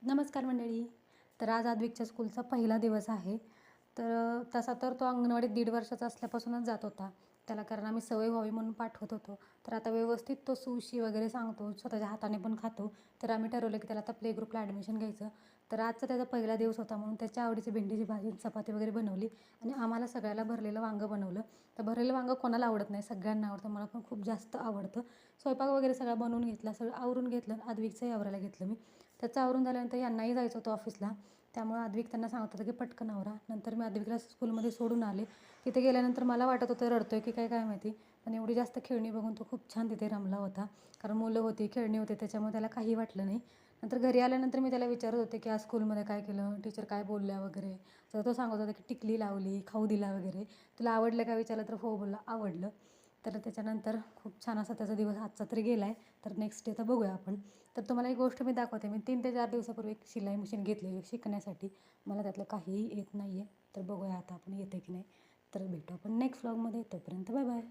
नमस्कार मंडळी. तर आज अद्विकच्या स्कूलचा पहिला दिवस आहे. तर तसा तर तो अंगणवाडीत 1.5 वर्षाचा असल्यापासूनच जात होता. त्याला कारण आम्ही सवय व्हावी म्हणून पाठवत होतो. तर आता व्यवस्थित तो सुशी वगैरे सांगतो, स्वतःच्या हाताने पण खातो. तर आम्ही ठरवलं की त्याला आता प्ले ग्रुपला ॲडमिशन घ्यायचं. तर आजचा त्याचा पहिला दिवस होता म्हणून त्याच्या आवडीची भेंडीची भाजी, चपाती वगैरे बनवली आणि आम्हाला सगळ्याला भरलेलं वांगं बनवलं. तर भरलेलं वांगं कोणाला आवडत नाही, सगळ्यांना आवडतं. मला पण खूप जास्त आवडतं. स्वयंपाक वगैरे सगळा बनवून घेतला, सगळं आवरून घेतलं. अद्विकचंही आवरायला घेतलं मी. त्याचं आवरून झाल्यानंतर यांनाही जायचं होतं ऑफिसला. त्यामुळे अद्विक त्यांना सांगत होतं की पटकन आवरा. नंतर मी अद्विकला स्कूलमध्ये सोडून आले. तिथे गेल्यानंतर मला वाटत होतं रडतोय की काय माहिती. पण एवढी जास्त खेळणी बघून तो खूप छान तिथे रमला होता. कारण मुलं होती, खेळणी होते, त्याच्यामुळे त्याला काही वाटलं नाही. नंतर घरी आल्यानंतर मी त्याला विचारत होते की आज स्कूलमध्ये काय केलं, टीचर काय बोलल्या वगैरे. तर तो सांगत होता की टिकली लावली, खाऊ दिला वगैरे. तुला आवडलं का विचारलं तर हो बोलला, आवडलं. तर त्याच्यानंतर खूप छान असा त्याचा दिवस आजचा तरी गेला आहे. तर नेक्स्ट डे तर बघूया आपण. तर तुम्हाला एक गोष्ट मी दाखवते. मी 3 ते 4 दिवसापूर्वी एक शिलाई मशीन घेतली शिकण्यासाठी. मला त्यातलं काहीही येत नाही आहे. तर बघूया आता आपण येते की नाही. तर भेटू आपण नेक्स्ट व्लॉगमध्ये. तोपर्यंत बाय बाय.